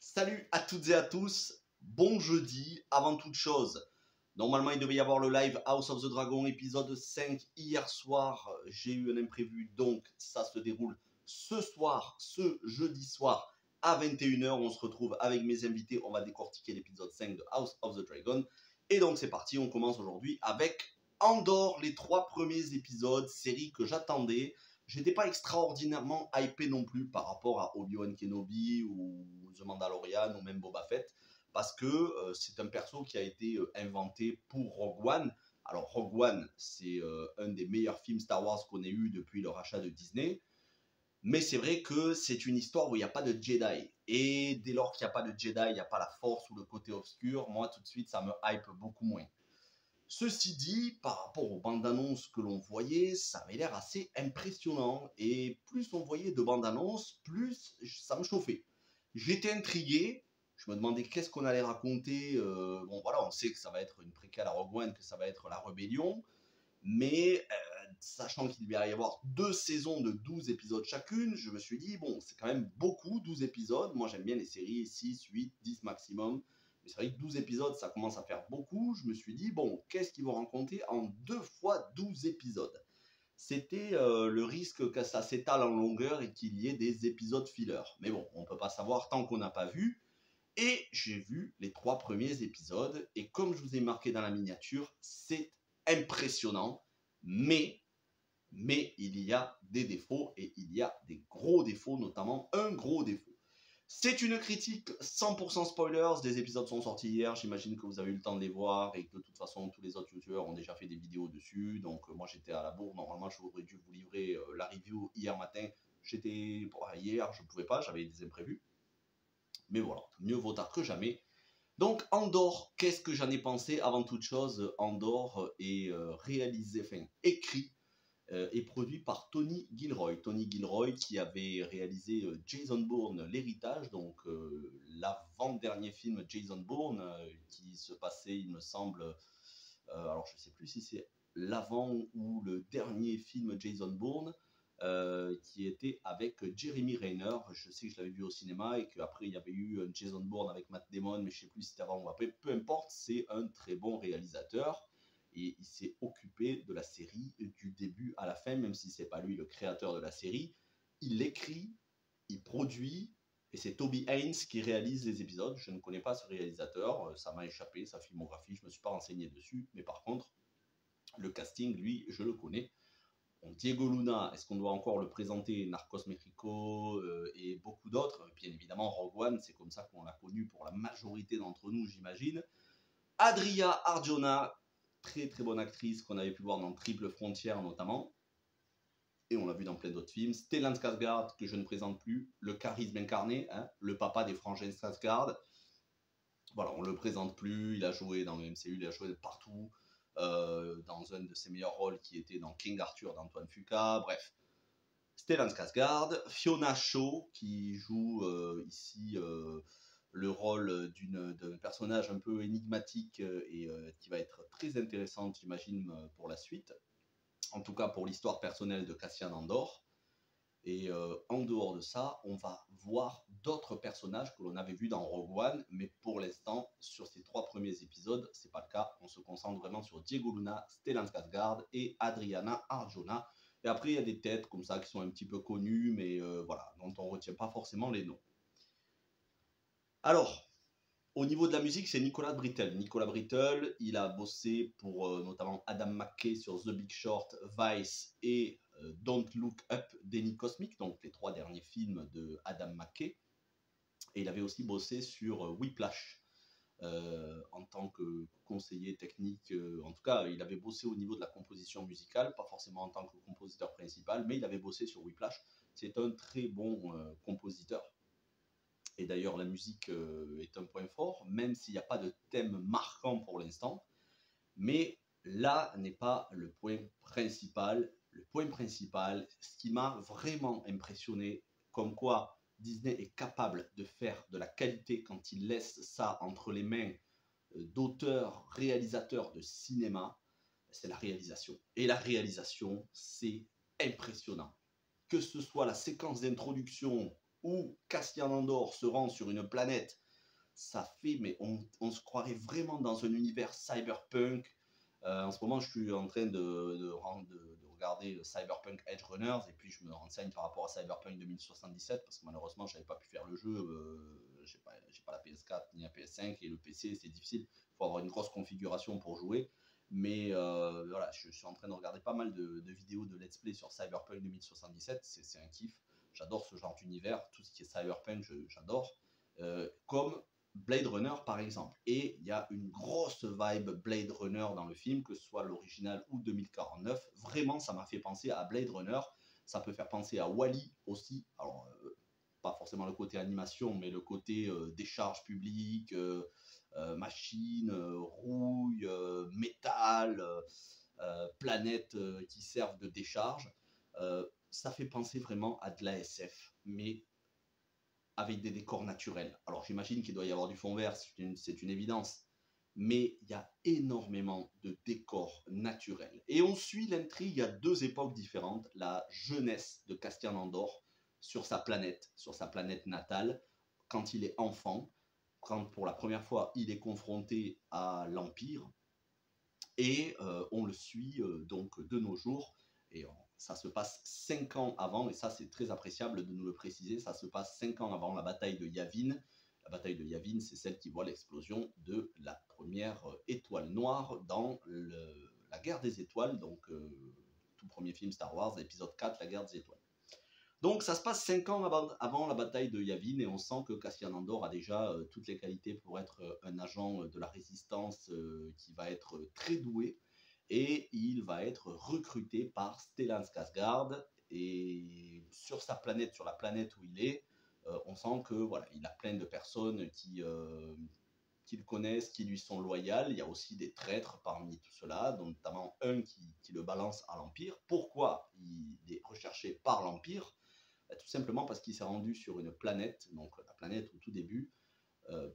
Salut à toutes et à tous, bon jeudi. Avant toute chose, normalement il devait y avoir le live House of the Dragon épisode 5 hier soir. J'ai eu un imprévu, donc ça se déroule ce soir, ce jeudi soir à 21h. On se retrouve avec mes invités, on va décortiquer l'épisode 5 de House of the Dragon. Et donc c'est parti, on commence aujourd'hui avec Andor, les 3 premiers épisodes, série que j'attendais. J'étais pas extraordinairement hypé non plus par rapport à Obi-Wan Kenobi ou The Mandalorian ou même Boba Fett, parce que c'est un perso qui a été inventé pour Rogue One. Alors Rogue One, c'est un des meilleurs films Star Wars qu'on ait eu depuis le rachat de Disney, mais c'est vrai que c'est une histoire où il n'y a pas de Jedi. Et dès lors qu'il n'y a pas de Jedi, il n'y a pas la force ou le côté obscur, moi tout de suite ça me hype beaucoup moins. Ceci dit, par rapport aux bandes annonces que l'on voyait, ça avait l'air assez impressionnant. Et plus on voyait de bandes annonces, plus ça me chauffait. J'étais intrigué, je me demandais qu'est-ce qu'on allait raconter. Bon voilà, on sait que ça va être une préquelle à Rogue One, que ça va être la rébellion. Mais sachant qu'il va y avoir 2 saisons de 12 épisodes chacune, je me suis dit, bon, c'est quand même beaucoup, 12 épisodes. Moi j'aime bien les séries 6, 8, 10 maximum. Mais c'est vrai que 12 épisodes, ça commence à faire beaucoup. Je me suis dit, bon, qu'est-ce qu'ils vont raconter en 2 fois 12 épisodes? C'était le risque que ça s'étale en longueur et qu'il y ait des épisodes filler. Mais bon, on ne peut pas savoir tant qu'on n'a pas vu. Et j'ai vu les 3 premiers épisodes. Et comme je vous ai marqué dans la miniature, c'est impressionnant. Mais il y a des défauts et il y a des gros défauts, notamment un gros défaut. C'est une critique 100% spoilers, des épisodes sont sortis hier, j'imagine que vous avez eu le temps de les voir et que de toute façon tous les autres youtubeurs ont déjà fait des vidéos dessus, donc moi j'étais à la bourre, normalement j'aurais dû vous livrer la review hier matin, hier je ne pouvais pas, j'avais des imprévus, mais voilà, mieux vaut tard que jamais. Donc Andor, qu'est-ce que j'en ai pensé? Avant toute chose, Andor est écrit et produit par Tony Gilroy. Tony Gilroy qui avait réalisé Jason Bourne, l'héritage, donc l'avant-dernier film Jason Bourne, qui se passait, il me semble, alors je ne sais plus si c'est l'avant ou le dernier film Jason Bourne, qui était avec Jeremy Renner. Je sais que je l'avais vu au cinéma et qu'après il y avait eu Jason Bourne avec Matt Damon, mais je ne sais plus si c'était avant ou après. Peu importe, c'est un très bon réalisateur. Et il s'est occupé de la série du début à la fin, même si c'est pas lui le créateur de la série. Il écrit, il produit, et c'est Toby Haynes qui réalise les épisodes. Je ne connais pas ce réalisateur, ça m'a échappé, sa filmographie, je ne me suis pas renseigné dessus, mais par contre, le casting, lui, je le connais. Bon, Diego Luna, est-ce qu'on doit encore le présenter? Narcos Mexico et beaucoup d'autres. Bien évidemment, Rogue One, c'est comme ça qu'on l'a connu pour la majorité d'entre nous, j'imagine. Adria Arjona, très très bonne actrice qu'on avait pu voir dans Triple Frontière notamment, et on l'a vu dans plein d'autres films. Stellan Skarsgård, que je ne présente plus, le charisme incarné, hein, le papa des frangins Skarsgård. Voilà, on ne le présente plus, il a joué dans le MCU, il a joué partout, dans un de ses meilleurs rôles qui était dans King Arthur d'Antoine Fuqua, bref. Stellan Skarsgård, Fiona Shaw qui joue ici le rôle d'un personnage un peu énigmatique et qui va être très intéressante, j'imagine, pour la suite. En tout cas, pour l'histoire personnelle de Cassian Andor. Et en dehors de ça, on va voir d'autres personnages que l'on avait vus dans Rogue One, mais pour l'instant, sur ces 3 premiers épisodes, c'est pas le cas. On se concentre vraiment sur Diego Luna, Stellan Skarsgård et Adriana Arjona. Et après, il y a des têtes comme ça qui sont un petit peu connues, mais voilà, dont on ne retient pas forcément les noms. Alors, au niveau de la musique, c'est Nicolas Britell. Nicolas Britell, il a bossé pour notamment Adam McKay sur The Big Short, Vice et Don't Look Up, Déni Cosmique, donc les 3 derniers films de Adam McKay. Et il avait aussi bossé sur Whiplash en tant que conseiller technique. En tout cas, il avait bossé au niveau de la composition musicale, pas forcément en tant que compositeur principal, mais il avait bossé sur Whiplash. C'est un très bon compositeur. Et d'ailleurs, la musique est un point fort, même s'il n'y a pas de thème marquant pour l'instant. Mais là n'est pas le point principal. Le point principal, ce qui m'a vraiment impressionné, comme quoi Disney est capable de faire de la qualité quand il laisse ça entre les mains d'auteurs, réalisateurs de cinéma, c'est la réalisation. Et la réalisation, c'est impressionnant. Que ce soit la séquence d'introduction où Cassian Andor se rend sur une planète, ça fait, mais on se croirait vraiment dans un univers cyberpunk. En ce moment, je suis en train de regarder Cyberpunk Edge Runners et puis je me renseigne par rapport à Cyberpunk 2077 parce que malheureusement, je n'avais pas pu faire le jeu. J'ai pas la PS4 ni la PS5 et le PC, c'est difficile. Il faut avoir une grosse configuration pour jouer. Mais voilà, je suis en train de regarder pas mal de vidéos de let's play sur Cyberpunk 2077. C'est un kiff. J'adore ce genre d'univers. Tout ce qui est Cyberpunk, j'adore. Comme Blade Runner par exemple. Et il y a une grosse vibe Blade Runner dans le film, que ce soit l'original ou 2049. Vraiment, ça m'a fait penser à Blade Runner. Ça peut faire penser à Wall-E aussi. Alors, pas forcément le côté animation, mais le côté décharge publique, machine, rouille, métal, planètes qui servent de décharge. Ça fait penser vraiment à de la SF, mais avec des décors naturels. Alors j'imagine qu'il doit y avoir du fond vert, c'est une évidence, mais il y a énormément de décors naturels. Et on suit l'intrigue à deux époques différentes, la jeunesse de Castian Andor sur sa planète natale, quand il est enfant, quand pour la première fois il est confronté à l'Empire, et on le suit donc de nos jours, et ça se passe 5 ans avant, et ça c'est très appréciable de nous le préciser, ça se passe 5 ans avant la bataille de Yavin. La bataille de Yavin, c'est celle qui voit l'explosion de la première étoile noire dans la guerre des étoiles, donc tout premier film Star Wars, épisode 4, la guerre des étoiles. Donc ça se passe 5 ans avant la bataille de Yavin, et on sent que Cassian Andor a déjà toutes les qualités pour être un agent de la résistance qui va être très doué, et il va être recruté par Stellan Skarsgård, et sur la planète où il est, on sent que voilà, il a plein de personnes qui le connaissent, qui lui sont loyales. Il y a aussi des traîtres parmi tout cela, notamment un qui le balance à l'Empire. Pourquoi il est recherché par l'Empire? Tout simplement parce qu'il s'est rendu sur une planète, donc la planète au tout début,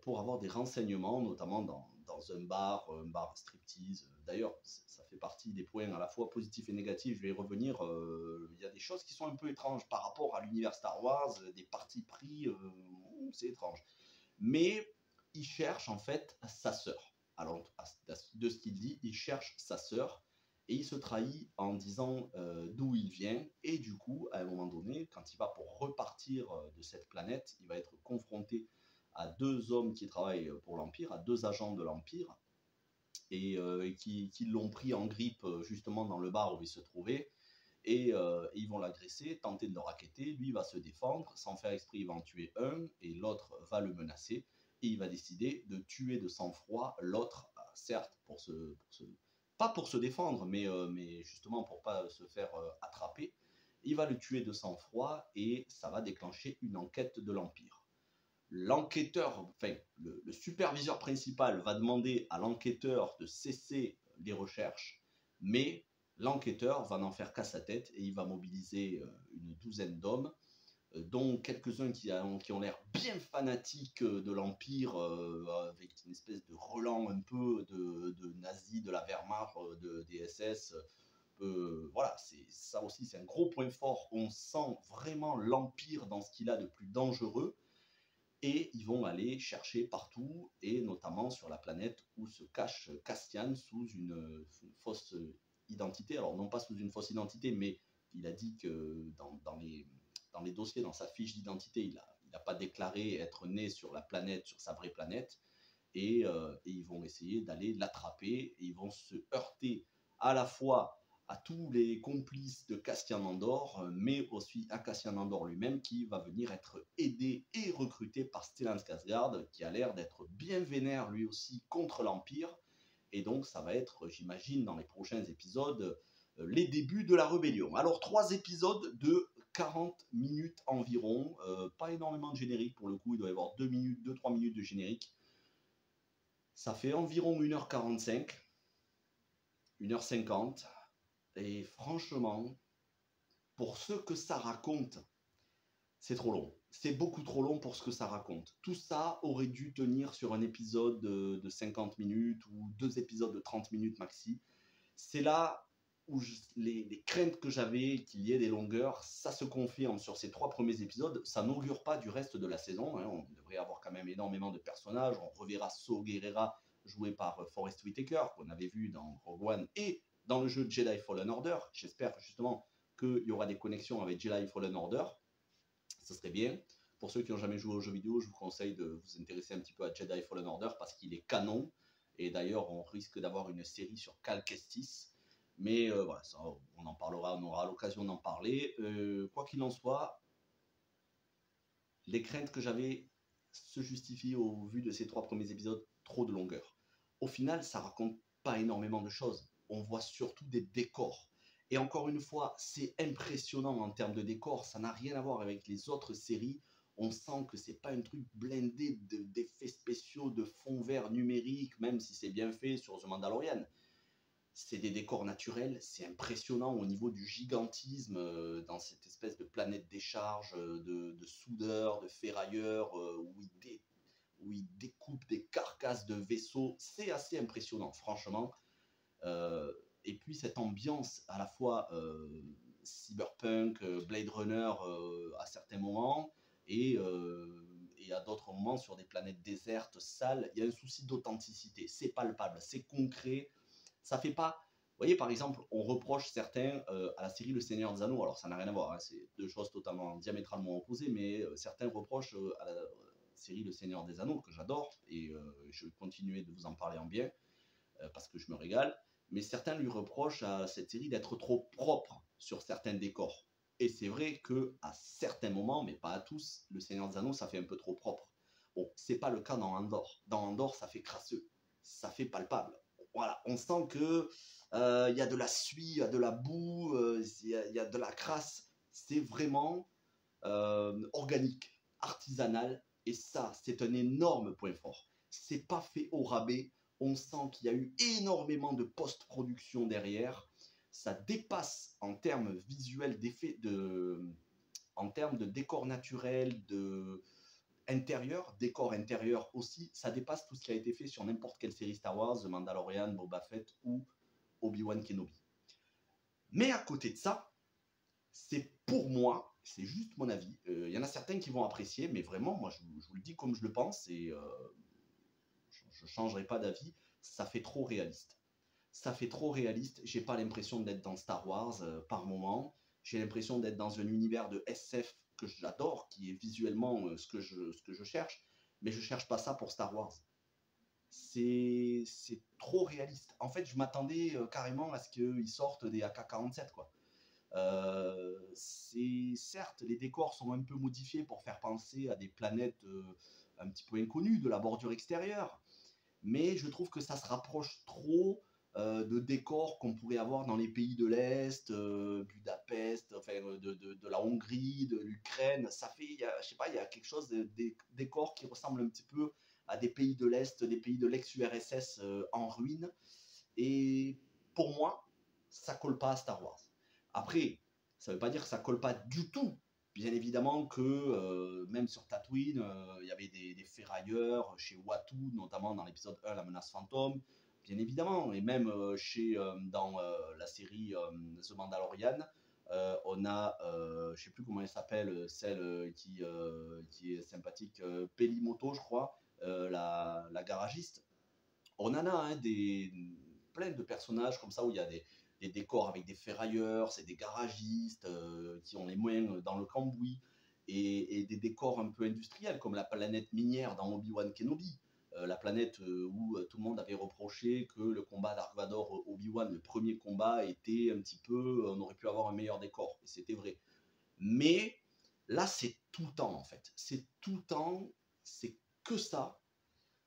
pour avoir des renseignements, notamment dans un bar striptease. D'ailleurs, ça fait partie des points à la fois positifs et négatifs, je vais y revenir. Il y a des choses qui sont un peu étranges par rapport à l'univers Star Wars, des partis pris, c'est étrange. Mais il cherche en fait sa sœur. Alors, de ce qu'il dit, il cherche sa sœur, et il se trahit en disant d'où il vient, et du coup, à un moment donné, quand il va pour repartir de cette planète, il va être confronté à deux hommes qui travaillent pour l'Empire, à deux agents de l'Empire, et qui l'ont pris en grippe justement dans le bar où il se trouvait, et ils vont l'agresser, tenter de le racketter. Lui va se défendre, sans faire exprès il va en tuer un, et l'autre va le menacer, et il va décider de tuer de sang-froid l'autre, certes pas pour se défendre, mais justement pour pas se faire attraper. Il va le tuer de sang-froid, et ça va déclencher une enquête de l'Empire. L'enquêteur, enfin le superviseur principal va demander à l'enquêteur de cesser les recherches, mais l'enquêteur va n'en faire qu'à sa tête, et il va mobiliser une douzaine d'hommes, dont quelques-uns qui ont l'air bien fanatiques de l'Empire, avec une espèce de relent un peu de nazis, de la Wehrmacht, des SS. Voilà, ça aussi c'est un gros point fort. On sent vraiment l'Empire dans ce qu'il a de plus dangereux, et ils vont aller chercher partout, et notamment sur la planète où se cache Castian sous une fausse identité. Alors non pas sous une fausse identité, mais il a dit que dans les dossiers, dans sa fiche d'identité, il n'a pas déclaré être né sur la planète, sur sa vraie planète, et ils vont essayer d'aller l'attraper, et ils vont se heurter à la fois à tous les complices de Castian Andor, mais aussi à Castian Andor lui-même, qui va venir être aidé et recruté par Stellan Skarsgård, qui a l'air d'être bien vénère lui aussi contre l'Empire. Et donc ça va être, j'imagine, dans les prochains épisodes, les débuts de la rébellion. Alors 3 épisodes de 40 minutes environ, pas énormément de générique pour le coup, il doit y avoir 2-3 minutes de générique. Ça fait environ 1h45, 1h50, et franchement, pour ce que ça raconte, c'est trop long. C'est beaucoup trop long pour ce que ça raconte. Tout ça aurait dû tenir sur un épisode de 50 minutes ou 2 épisodes de 30 minutes maxi. C'est là les craintes que j'avais qu'il y ait des longueurs, ça se confirme sur ces 3 premiers épisodes. Ça n'augure pas du reste de la saison, hein. On devrait avoir quand même énormément de personnages. On reverra Saw Gerrera joué par Forest Whitaker, qu'on avait vu dans Rogue One et dans le jeu Jedi Fallen Order. J'espère justement qu'il y aura des connexions avec Jedi Fallen Order. Ce serait bien. Pour ceux qui n'ont jamais joué aux jeux vidéo, je vous conseille de vous intéresser un petit peu à Jedi Fallen Order parce qu'il est canon. Et d'ailleurs, on risque d'avoir une série sur Cal Kestis. Mais voilà, ça, on en parlera, on aura l'occasion d'en parler. Quoi qu'il en soit, les craintes que j'avais se justifient au vu de ces 3 premiers épisodes, trop de longueur. Au final, ça raconte pas énormément de choses. On voit surtout des décors. Et encore une fois, c'est impressionnant en termes de décors. Ça n'a rien à voir avec les autres séries. On sent que c'est pas un truc blindé d'effets spéciaux, de fond vert numérique, même si c'est bien fait sur The Mandalorian. C'est des décors naturels, c'est impressionnant au niveau du gigantisme dans cette espèce de planète décharge de soudeurs, de ferrailleurs, où ils découpent des carcasses de vaisseaux. C'est assez impressionnant, franchement. Et puis cette ambiance à la fois cyberpunk, Blade Runner à certains moments, et à d'autres moments sur des planètes désertes, sales. Il y a un souci d'authenticité, c'est palpable, c'est concret. Ça fait pas. Vous voyez, par exemple, on reproche certains à la série Le Seigneur des Anneaux, alors ça n'a rien à voir, hein, c'est deux choses totalement diamétralement opposées, mais certains reprochent à la série Le Seigneur des Anneaux, que j'adore, et je vais continuer de vous en parler en bien, parce que je me régale, mais certains lui reprochent à cette série d'être trop propre sur certains décors. Et c'est vrai que à certains moments, mais pas à tous, Le Seigneur des Anneaux, ça fait un peu trop propre. Bon, c'est pas le cas dans Andor. Dans Andor, ça fait crasseux, ça fait palpable. Voilà, on sent que y a de la suie, il y a de la boue, y a de la crasse. C'est vraiment organique, artisanal, et ça, c'est un énorme point fort. C'est pas fait au rabais. On sent qu'il y a eu énormément de post-production derrière. Ça dépasse en termes visuels d'effets, en termes de décor naturel, de intérieur, décor intérieur aussi, ça dépasse tout ce qui a été fait sur n'importe quelle série Star Wars, The Mandalorian, Boba Fett ou Obi-Wan Kenobi. Mais à côté de ça, c'est pour moi, c'est juste mon avis. Il y en a certains qui vont apprécier, mais vraiment, moi, je vous le dis comme je le pense et je ne changerai pas d'avis. Ça fait trop réaliste. Ça fait trop réaliste. J'ai pas l'impression d'être dans Star Wars par moment. J'ai l'impression d'être dans un univers de SF que j'adore, qui est visuellement ce que je cherche, mais je cherche pas ça pour Star Wars. C'est trop réaliste. En fait, je m'attendais carrément à ce qu'ils sortent des AK-47, quoi. C'est certes, les décors sont un peu modifiés pour faire penser à des planètes un petit peu inconnues de la bordure extérieure, mais je trouve que ça se rapproche trop de décors qu'on pourrait avoir dans les pays de l'Est, Budapest, enfin de la Hongrie, de l'Ukraine. Ça fait, je sais pas, il y a quelque chose des décors qui ressemblent un petit peu à des pays de l'Est, des pays de l'ex-URSS en ruine. Et pour moi, ça colle pas à Star Wars. Après, ça ne veut pas dire que ça colle pas du tout. Bien évidemment que même sur Tatooine, il y avait des ferrailleurs chez Watu, notamment dans l'épisode 1, La menace fantôme. Bien évidemment, et même dans la série The Mandalorian, on a, je ne sais plus comment elle s'appelle, celle qui est sympathique, Pelimoto, je crois, la garagiste. On en a hein, plein de personnages comme ça où il y a des décors avec des ferrailleurs, c'est des garagistes qui ont les mains dans le cambouis, et des décors un peu industriels comme la planète minière dans Obi-Wan Kenobi. La planète où tout le monde avait reproché que le combat Dark Vador Obi-Wan, le premier combat, était un petit peu, on aurait pu avoir un meilleur décor, et c'était vrai. Mais là, c'est tout le temps en fait, c'est tout le temps, c'est que ça.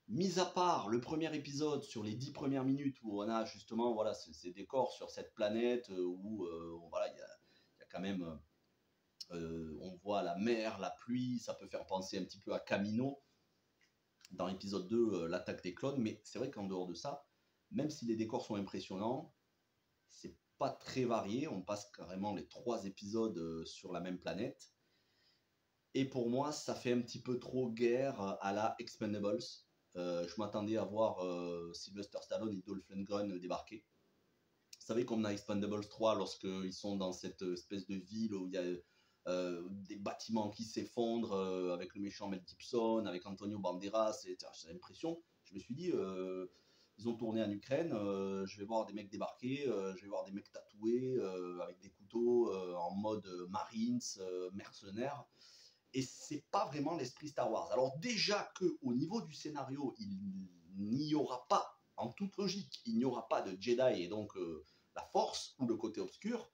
Mis à part le premier épisode sur les 10 premières minutes où on a justement voilà, ces décors sur cette planète où voilà, il y a quand même, on voit la mer, la pluie, ça peut faire penser un petit peu à Camino dans l'épisode 2, l'attaque des clones, mais c'est vrai qu'en dehors de ça, même si les décors sont impressionnants, c'est pas très varié, on passe carrément les 3 épisodes sur la même planète, et pour moi ça fait un petit peu trop guerre à la Expendables. Je m'attendais à voir Sylvester Stallone et Dolph Lundgren débarquer. savez, comme dans Expendables 3, lorsqu'ils sont dans cette espèce de ville où il y a des bâtiments qui s'effondrent avec le méchant Mel Gibson, avec Antonio Banderas, et j'ai l'impression, je me suis dit, ils ont tourné en Ukraine, je vais voir des mecs débarquer, je vais voir des mecs tatoués avec des couteaux en mode Marines, mercenaires. Et c'est pas vraiment l'esprit Star Wars. Alors déjà que au niveau du scénario, il n'y aura pas, en toute logique, il n'y aura pas de Jedi et donc la Force ou le côté obscur.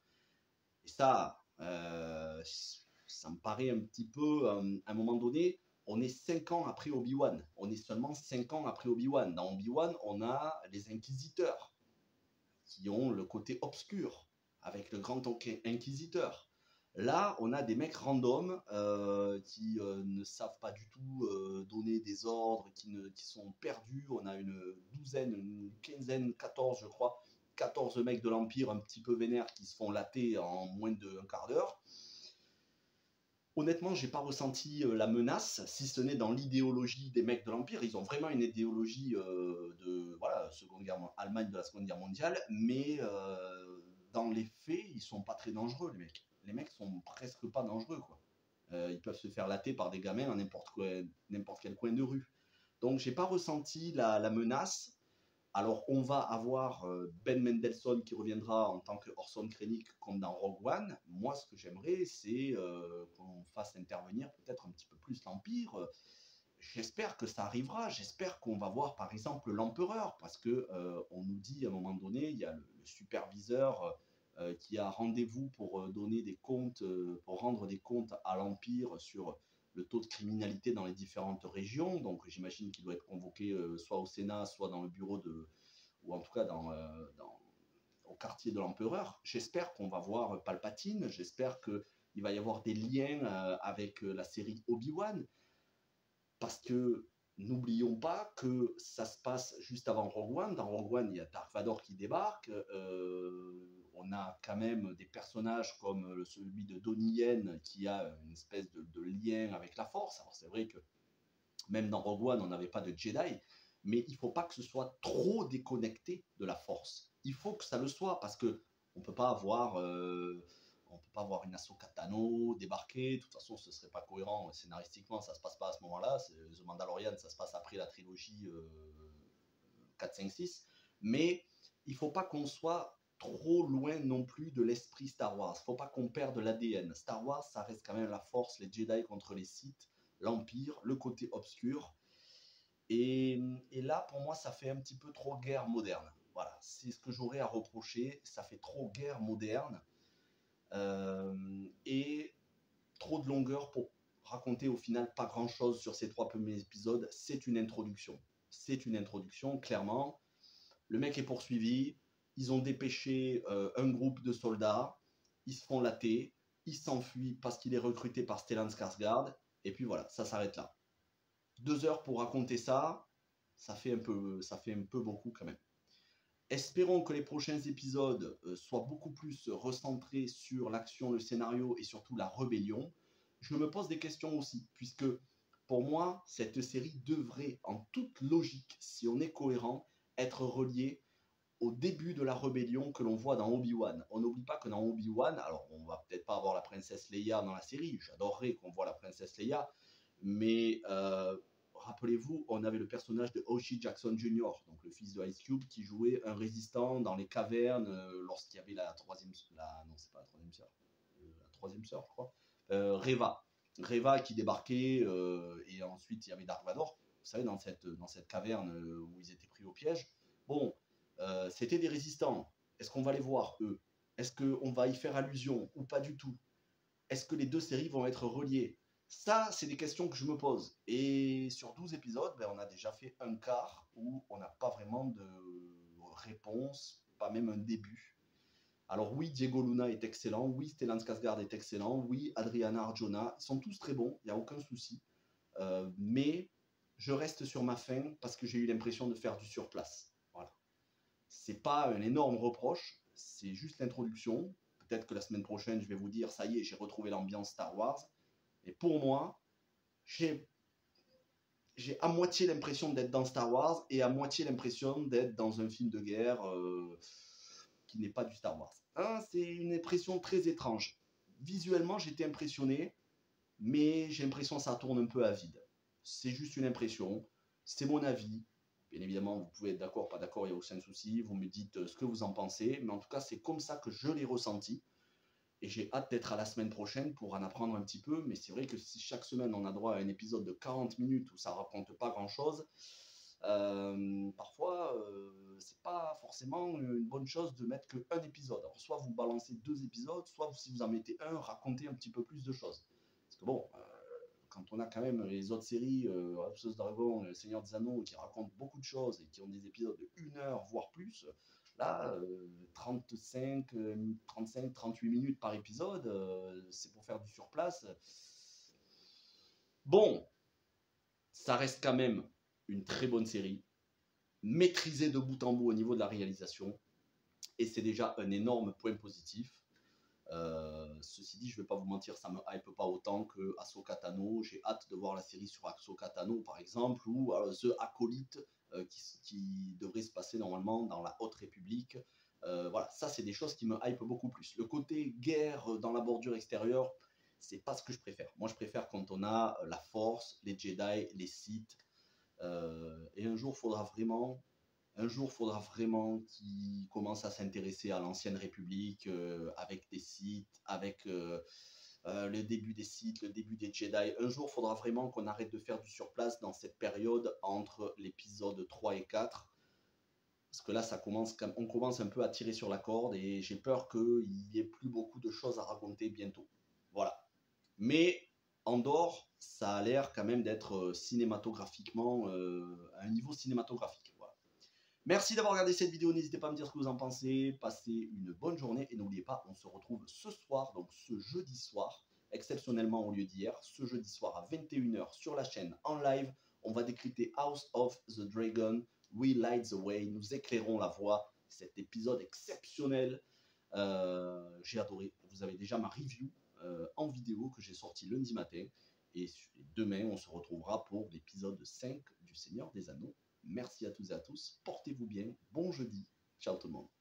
Et ça, ça me paraît un petit peu, à un moment donné, on est 5 ans après Obi-Wan. On est seulement 5 ans après Obi-Wan. Dans Obi-Wan, on a les Inquisiteurs qui ont le côté obscur avec le grand inquisiteur. Là, on a des mecs random qui ne savent pas du tout donner des ordres, qui sont perdus. On a une douzaine, une quinzaine, 14 je crois, 14 mecs de l'Empire un petit peu vénères qui se font latter en moins d'un quart d'heure. Honnêtement, j'ai pas ressenti la menace, si ce n'est dans l'idéologie des mecs de l'Empire. Ils ont vraiment une idéologie de voilà, Allemagne de la Seconde Guerre mondiale, mais dans les faits, ils sont pas très dangereux, les mecs. Les mecs sont presque pas dangereux, quoi. Ils peuvent se faire latter par des gamins à n'importe quel coin de rue. Donc, j'ai pas ressenti la menace. Alors, on va avoir Ben Mendelsohn qui reviendra en tant que Orson Krennic comme dans Rogue One. Moi, ce que j'aimerais, c'est qu'on fasse intervenir peut-être un petit peu plus l'Empire. J'espère que ça arrivera. J'espère qu'on va voir, par exemple, l'Empereur, parce que on nous dit à un moment donné, il y a le superviseur qui a rendez-vous pour donner des comptes, pour rendre des comptes à l'Empire sur le taux de criminalité dans les différentes régions. Donc j'imagine qu'il doit être convoqué soit au Sénat, soit dans le bureau de, ou en tout cas au quartier de l'empereur. J'espère qu'on va voir Palpatine, j'espère qu'il va y avoir des liens avec la série Obi-Wan, parce que n'oublions pas que ça se passe juste avant Rogue One. Dans Rogue One, il y a Dark Vador qui débarque. On a quand même des personnages comme celui de Donnie Yen qui a une espèce de lien avec la Force. Alors c'est vrai que même dans Rogue One, on n'avait pas de Jedi, mais il ne faut pas que ce soit trop déconnecté de la Force. Il faut que ça le soit, parce que on peut pas avoir une Ahsoka Tano débarquer. De toute façon, ce serait pas cohérent scénaristiquement, ça se passe pas à ce moment-là. The Mandalorian, ça se passe après la trilogie 4, 5, 6. Mais il faut pas qu'on soit trop loin non plus de l'esprit Star Wars. Il faut pas qu'on perde l'ADN. Star Wars, ça reste quand même la Force, les Jedi contre les Sith, l'Empire, le côté obscur. Et là, pour moi, ça fait un petit peu trop guerre moderne. Voilà, c'est ce que j'aurais à reprocher. Ça fait trop guerre moderne et trop de longueur pour raconter au final pas grand-chose sur ces 3 premiers épisodes. C'est une introduction. C'est une introduction, clairement. Le mec est poursuivi. Ils ont dépêché un groupe de soldats. Ils se font latter. Il s'enfuit parce qu'il est recruté par Stellan Skarsgård. Et puis voilà, ça s'arrête là. 2 heures pour raconter ça, ça fait un peu beaucoup quand même. Espérons que les prochains épisodes soient beaucoup plus recentrés sur l'action, le scénario et surtout la rébellion. Je me pose des questions aussi, puisque pour moi, cette série devrait, en toute logique, si on est cohérent, être reliée au début de la rébellion que l'on voit dans Obi-Wan. On n'oublie pas que dans Obi-Wan, alors on va peut-être pas avoir la princesse Leia dans la série, j'adorerais qu'on voit la princesse Leia, mais rappelez-vous, on avait le personnage de Oshie Jackson Jr., donc le fils de Ice Cube, qui jouait un résistant dans les cavernes lorsqu'il y avait la troisième sœur, je crois, Reva qui débarquait, et ensuite il y avait Dark Vador, vous savez, dans cette caverne où ils étaient pris au piège. Bon, c'était des résistants. Est-ce qu'on va les voir, eux? Est-ce qu'on va y faire allusion ou pas du tout? Est-ce que les 2 séries vont être reliées? Ça, c'est des questions que je me pose. Et sur 12 épisodes, on a déjà fait un quart où on n'a pas vraiment de réponse, pas même un début. Alors oui, Diego Luna est excellent, oui, Stellan Skarsgård est excellent, oui, Adriana Arjona, ils sont tous très bons, il n'y a aucun souci. Mais je reste sur ma faim parce que j'ai eu l'impression de faire du surplace. Voilà. C'est pas un énorme reproche, c'est juste l'introduction. Peut-être que la semaine prochaine, je vais vous dire, ça y est, j'ai retrouvé l'ambiance Star Wars. Et pour moi, j'ai à moitié l'impression d'être dans Star Wars et à moitié l'impression d'être dans un film de guerre qui n'est pas du Star Wars. Hein, c'est une impression très étrange. Visuellement, j'étais impressionné, mais j'ai l'impression que ça tourne un peu à vide. C'est juste une impression, c'est mon avis. Bien évidemment, vous pouvez être d'accord, pas d'accord, il n'y a aucun souci. Vous me dites ce que vous en pensez, mais en tout cas, c'est comme ça que je l'ai ressenti. Et j'ai hâte d'être à la semaine prochaine pour en apprendre un petit peu. Mais c'est vrai que si chaque semaine on a droit à un épisode de 40 minutes où ça ne raconte pas grand-chose, parfois c'est pas forcément une bonne chose de mettre qu'un épisode. Alors soit vous balancez 2 épisodes, soit si vous en mettez un, racontez un petit peu plus de choses. Parce que bon, quand on a quand même les autres séries, House of the Dragon, Le Seigneur des Anneaux, qui racontent beaucoup de choses et qui ont des épisodes de 1 heure, voire plus, là, 35, 38 minutes par épisode, c'est pour faire du surplace. Bon, ça reste quand même une très bonne série, maîtrisée de bout en bout au niveau de la réalisation, et c'est déjà un énorme point positif. Ceci dit, je ne vais pas vous mentir, ça me hype pas autant que Ahsoka Tano. J'ai hâte de voir la série sur Ahsoka Tano, par exemple, ou The Acolyte, qui devrait se passer normalement dans la Haute République. Voilà, ça c'est des choses qui me hype beaucoup plus. Le côté guerre dans la bordure extérieure, c'est pas ce que je préfère. Moi, je préfère quand on a la Force, les Jedi, les Sith. Et un jour, faudra vraiment qu'ils commencent à s'intéresser à l'ancienne République, avec des Sith, avec le début des Sith, le début des Jedi. Un jour, faudra vraiment qu'on arrête de faire du surplace dans cette période entre l'épisode 3 et 4. Parce que là, on commence un peu à tirer sur la corde et j'ai peur qu'il n'y ait plus beaucoup de choses à raconter bientôt. Voilà. Mais Andor, ça a l'air quand même d'être cinématographiquement, à un niveau cinématographique. Voilà. Merci d'avoir regardé cette vidéo, n'hésitez pas à me dire ce que vous en pensez, passez une bonne journée et n'oubliez pas, on se retrouve ce soir, donc ce jeudi soir, exceptionnellement au lieu d'hier, ce jeudi soir à 21 h sur la chaîne en live, on va décrypter House of the Dragon, We Light the Way, nous éclairons la voie, cet épisode exceptionnel, j'ai adoré, vous avez déjà ma review en vidéo que j'ai sorti lundi matin, et demain on se retrouvera pour l'épisode 5 du Seigneur des Anneaux. Merci à toutes et à tous, portez-vous bien, bon jeudi, ciao tout le monde.